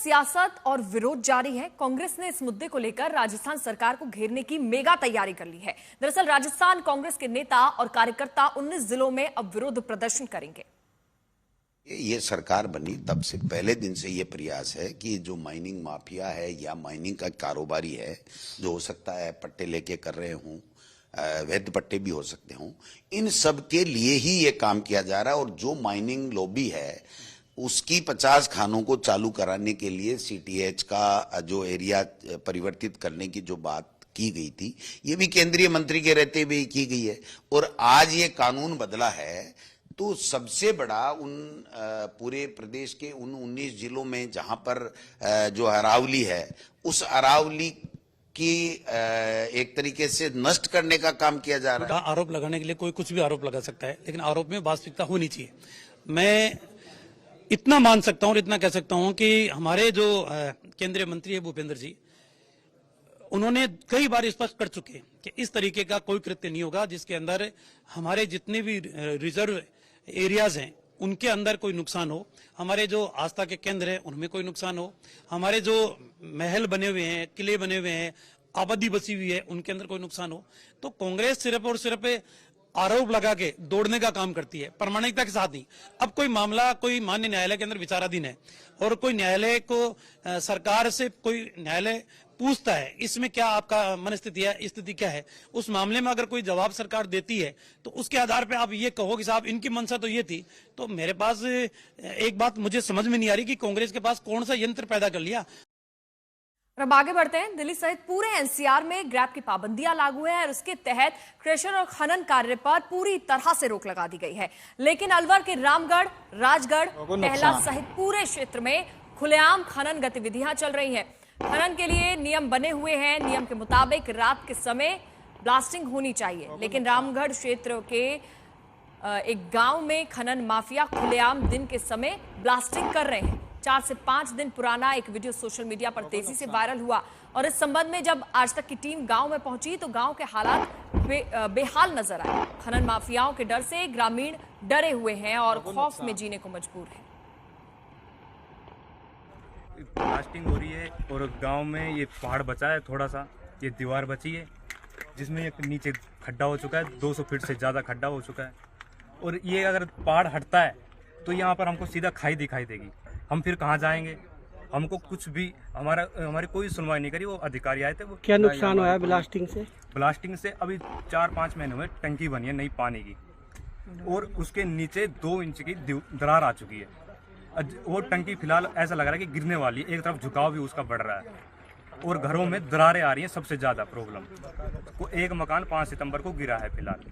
सियासत और विरोध जारी है। कांग्रेस ने इस मुद्दे को लेकर राजस्थान सरकार को घेरने की मेगा तैयारी कर ली है। दरअसल राजस्थान कांग्रेस के नेता और कार्यकर्ता 19 जिलों में अब विरोध प्रदर्शन करेंगे। ये सरकार बनी तब से पहले दिन से ये प्रयास है कि जो माइनिंग माफिया है या माइनिंग का कारोबारी है, जो हो सकता है पट्टे लेके कर रहे हों, वैध पट्टे भी हो सकते हों, इन सब के लिए ही ये काम किया जा रहा है। और जो माइनिंग लॉबी है उसकी 50 खानों को चालू कराने के लिए सीटीएच का जो एरिया परिवर्तित करने की जो बात की गई थी, ये भी केंद्रीय मंत्री के रहते हुए की गई है। और आज ये कानून बदला है तो सबसे बड़ा उन पूरे प्रदेश के उन 19 जिलों में जहां पर जो अरावली है, उस अरावली की एक तरीके से नष्ट करने का काम किया जा रहा है। आरोप लगाने के लिए कोई कुछ भी आरोप लगा सकता है, लेकिन आरोप में वास्तविकता होनी चाहिए। मैं इतना मान सकता हूं और इतना कह सकता हूं कि हमारे जो केंद्रीय मंत्री है भूपेंद्र जी, उन्होंने कई बार स्पष्ट कर चुके हैं कि इस तरीके का कोई कृत्य नहीं होगा जिसके अंदर हमारे जितने भी रिजर्व एरियाज हैं उनके अंदर कोई नुकसान हो, हमारे जो आस्था के केंद्र हैं उनमें कोई नुकसान हो, हमारे जो महल बने हुए हैं, किले बने हुए हैं, आबादी बसी हुई है, उनके अंदर कोई नुकसान हो। तो कांग्रेस सिर्फ और सिर्फ आरोप लगा के दौड़ने का काम करती है, प्रामाणिकता के साथ नहीं। अब कोई मामला कोई मान्य न्यायालय के अंदर विचाराधीन है और कोई न्यायालय को सरकार से कोई न्यायालय पूछता है इसमें क्या आपका मनस्थिति है, स्थिति क्या है, उस मामले में अगर कोई जवाब सरकार देती है तो उसके आधार पे आप ये कहो कि साहब इनकी मंशा तो ये थी। तो मेरे पास एक बात मुझे समझ में नहीं आ रही कि कांग्रेस के पास कौन सा यंत्र पैदा कर लिया। अब आगे बढ़ते हैं। दिल्ली सहित पूरे एनसीआर में ग्रैब की पाबंदियां लागू है और उसके तहत क्रेशर और खनन कार्य पर पूरी तरह से रोक लगा दी गई है। लेकिन अलवर के रामगढ़, राजगढ़, टहला सहित पूरे क्षेत्र में खुलेआम खनन गतिविधियां चल रही हैं। खनन के लिए नियम बने हुए हैं। नियम के मुताबिक रात के समय ब्लास्टिंग होनी चाहिए, लेकिन रामगढ़ क्षेत्र के एक गांव में खनन माफिया खुलेआम दिन के समय ब्लास्टिंग कर रहे हैं। 4 से 5 दिन पुराना एक वीडियो सोशल मीडिया पर तेजी से वायरल हुआ और इस संबंध में जब आज तक की टीम गांव में पहुंची तो गांव के हालात बेहाल नजर आए। खनन माफियाओं के डर से ग्रामीण डरे हुए हैं और खौफ में जीने को मजबूर हैं। ब्लास्टिंग हो रही है और गांव में ये पहाड़ बचा है, थोड़ा सा ये दीवार बची है जिसमें एक नीचे खड्डा हो चुका है, 200 फीट से ज़्यादा खड्डा हो चुका है। और ये अगर पहाड़ हटता है तो यहाँ पर हमको सीधा खाई दिखाई देगी। हम फिर कहाँ जाएंगे? हमको कुछ भी हमारी कोई सुनवाई नहीं करी। वो अधिकारी आए थे, वो क्या नुकसान हुआ है ब्लास्टिंग से? ब्लास्टिंग से अभी 4-5 महीने में टंकी बनी है नई पानी की और उसके नीचे 2 इंच की दरार आ चुकी है। वो टंकी फिलहाल ऐसा लग रहा है कि गिरने वाली है, एक तरफ झुकाव भी उसका बढ़ रहा है और घरों में दरारें आ रही हैं। सबसे ज्यादा प्रॉब्लम, एक मकान 5 सितंबर को गिरा है फिलहाल।